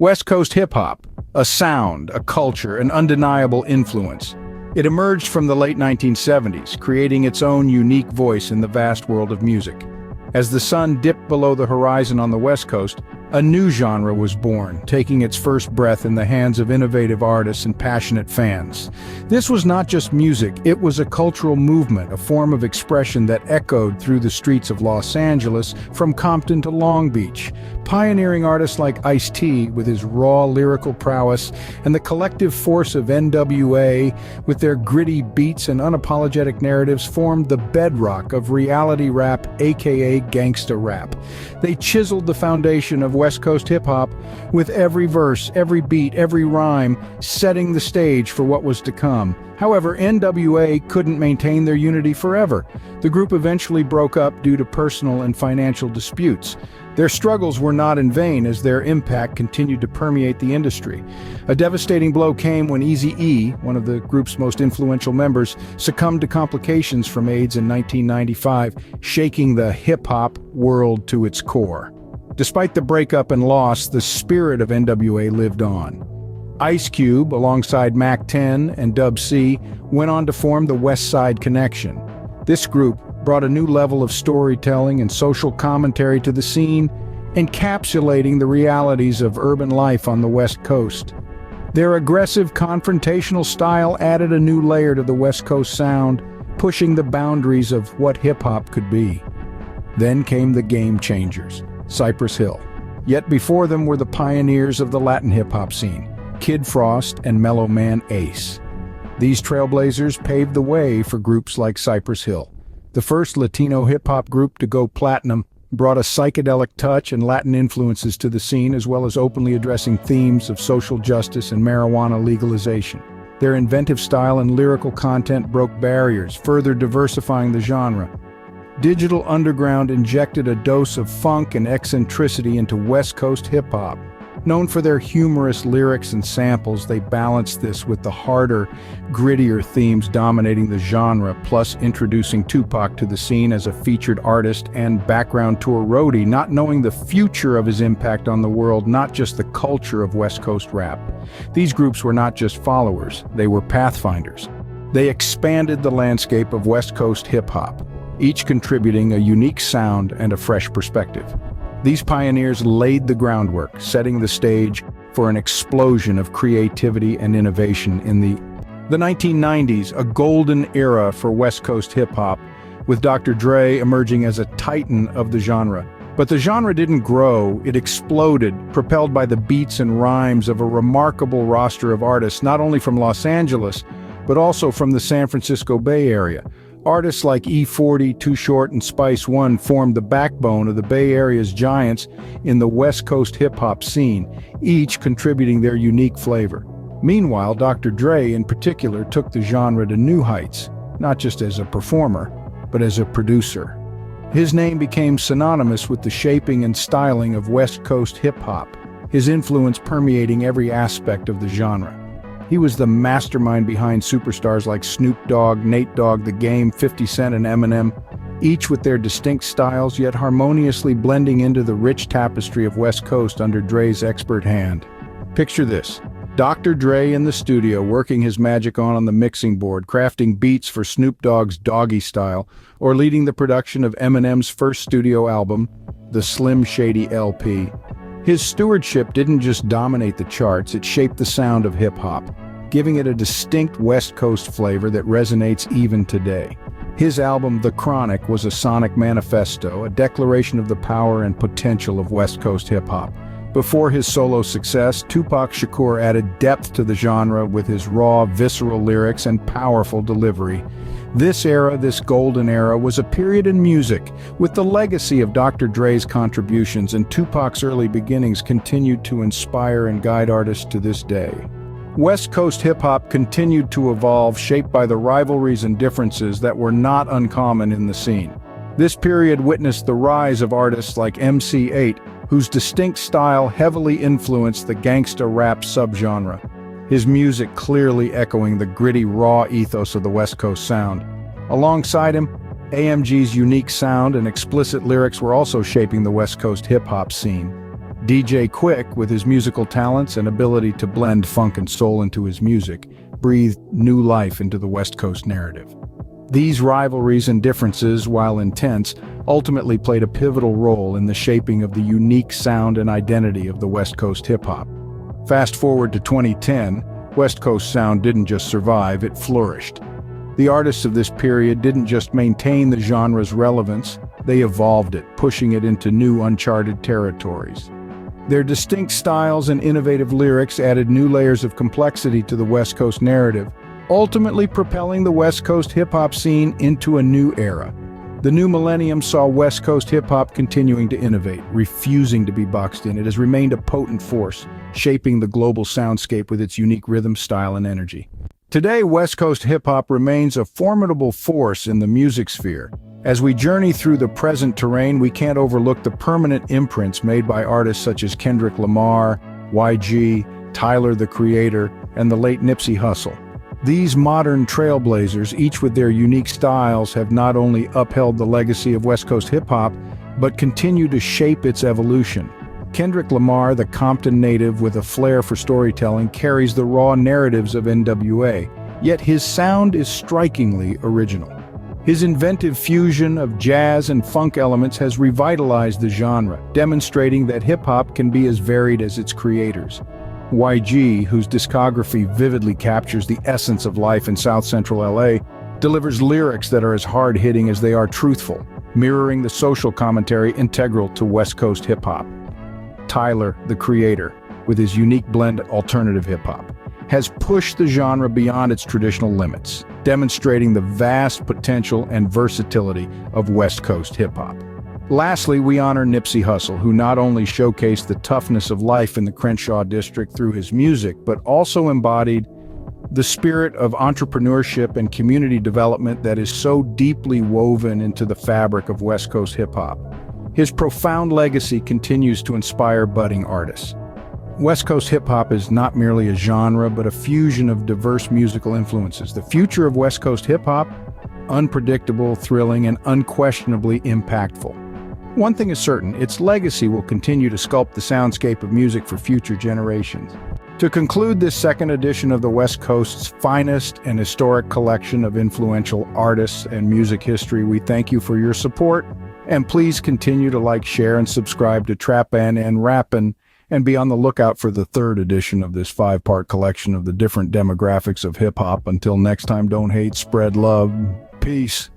West Coast hip-hop, a sound, a culture, an undeniable influence. It emerged from the late 1970s, creating its own unique voice in the vast world of music. As the sun dipped below the horizon on the West Coast, a new genre was born, taking its first breath in the hands of innovative artists and passionate fans. This was not just music, it was a cultural movement, a form of expression that echoed through the streets of Los Angeles, from Compton to Long Beach. Pioneering artists like Ice-T with his raw lyrical prowess, and the collective force of NWA with their gritty beats and unapologetic narratives formed the bedrock of reality rap, aka gangsta rap. They chiseled the foundation of West Coast hip-hop, with every verse, every beat, every rhyme setting the stage for what was to come. However, NWA couldn't maintain their unity forever. The group eventually broke up due to personal and financial disputes. Their struggles were not in vain, as their impact continued to permeate the industry. A devastating blow came when Eazy-E, one of the group's most influential members, succumbed to complications from AIDS in 1995, shaking the hip-hop world to its core. Despite the breakup and loss, the spirit of NWA lived on. Ice Cube, alongside Mac 10 and Dub C, went on to form the West Side Connection. This group brought a new level of storytelling and social commentary to the scene, encapsulating the realities of urban life on the West Coast. Their aggressive, confrontational style added a new layer to the West Coast sound, pushing the boundaries of what hip-hop could be. Then came the game changers, Cypress Hill. Yet before them were the pioneers of the Latin hip-hop scene, Kid Frost and Mellow Man Ace. These trailblazers paved the way for groups like Cypress Hill. The first Latino hip-hop group to go platinum, brought a psychedelic touch and Latin influences to the scene, as well as openly addressing themes of social justice and marijuana legalization. Their inventive style and lyrical content broke barriers, further diversifying the genre. Digital Underground injected a dose of funk and eccentricity into West Coast hip-hop. Known for their humorous lyrics and samples, they balanced this with the harder, grittier themes dominating the genre, plus introducing Tupac to the scene as a featured artist and background tour roadie, not knowing the future of his impact on the world, not just the culture of West Coast rap. These groups were not just followers, they were pathfinders. They expanded the landscape of West Coast hip-hop, each contributing a unique sound and a fresh perspective. These pioneers laid the groundwork, setting the stage for an explosion of creativity and innovation in the 1990s, a golden era for West Coast hip-hop, with Dr. Dre emerging as a titan of the genre. But the genre didn't grow, it exploded, propelled by the beats and rhymes of a remarkable roster of artists, not only from Los Angeles, but also from the San Francisco Bay Area. Artists like E40, Too Short, and Spice One formed the backbone of the Bay Area's giants in the West Coast hip-hop scene, each contributing their unique flavor. Meanwhile, Dr. Dre in particular took the genre to new heights, not just as a performer, but as a producer. His name became synonymous with the shaping and styling of West Coast hip-hop, his influence permeating every aspect of the genre. He was the mastermind behind superstars like Snoop Dogg, Nate Dogg, The Game, 50 Cent, and Eminem, each with their distinct styles, yet harmoniously blending into the rich tapestry of West Coast under Dre's expert hand. Picture this: Dr. Dre in the studio working his magic on the mixing board, crafting beats for Snoop Dogg's Doggy Style, or leading the production of Eminem's first studio album, the Slim Shady LP. His stewardship didn't just dominate the charts, it shaped the sound of hip-hop, giving it a distinct West Coast flavor that resonates even today. His album, The Chronic, was a sonic manifesto, a declaration of the power and potential of West Coast hip-hop. Before his solo success, Tupac Shakur added depth to the genre with his raw, visceral lyrics and powerful delivery. This era, this golden era, was a period in music, with the legacy of Dr. Dre's contributions and Tupac's early beginnings continued to inspire and guide artists to this day. West Coast hip-hop continued to evolve, shaped by the rivalries and differences that were not uncommon in the scene. This period witnessed the rise of artists like MC8, whose distinct style heavily influenced the gangsta rap subgenre, his music clearly echoing the gritty, raw ethos of the West Coast sound. Alongside him, AMG's unique sound and explicit lyrics were also shaping the West Coast hip-hop scene. DJ Quick, with his musical talents and ability to blend funk and soul into his music, breathed new life into the West Coast narrative. These rivalries and differences, while intense, ultimately played a pivotal role in the shaping of the unique sound and identity of the West Coast hip-hop. Fast forward to 2010, West Coast sound didn't just survive, it flourished. The artists of this period didn't just maintain the genre's relevance, they evolved it, pushing it into new uncharted territories. Their distinct styles and innovative lyrics added new layers of complexity to the West Coast narrative, ultimately propelling the West Coast hip-hop scene into a new era. The new millennium saw West Coast hip-hop continuing to innovate, refusing to be boxed in. It has remained a potent force, shaping the global soundscape with its unique rhythm, style, and energy. Today, West Coast hip-hop remains a formidable force in the music sphere. As we journey through the present terrain, we can't overlook the permanent imprints made by artists such as Kendrick Lamar, YG, Tyler, the Creator, and the late Nipsey Hussle. These modern trailblazers, each with their unique styles, have not only upheld the legacy of West Coast hip-hop, but continue to shape its evolution. Kendrick Lamar, the Compton native with a flair for storytelling, carries the raw narratives of NWA, yet his sound is strikingly original. His inventive fusion of jazz and funk elements has revitalized the genre, demonstrating that hip-hop can be as varied as its creators. YG, whose discography vividly captures the essence of life in South Central LA, delivers lyrics that are as hard-hitting as they are truthful, mirroring the social commentary integral to West Coast hip-hop. Tyler, the Creator, with his unique blend of alternative hip-hop, has pushed the genre beyond its traditional limits, demonstrating the vast potential and versatility of West Coast hip-hop. Lastly, we honor Nipsey Hussle, who not only showcased the toughness of life in the Crenshaw district through his music, but also embodied the spirit of entrepreneurship and community development that is so deeply woven into the fabric of West Coast hip-hop. His profound legacy continues to inspire budding artists. West Coast hip-hop is not merely a genre, but a fusion of diverse musical influences. The future of West Coast hip-hop, unpredictable, thrilling, and unquestionably impactful. One thing is certain, its legacy will continue to sculpt the soundscape of music for future generations. To conclude this second edition of the West Coast's finest and historic collection of influential artists and music history, we thank you for your support, and please continue to like, share, and subscribe to Trappin' and Rappin', and be on the lookout for the third edition of this 5-part collection of the different demographics of hip-hop. Until next time, don't hate, spread love. Peace.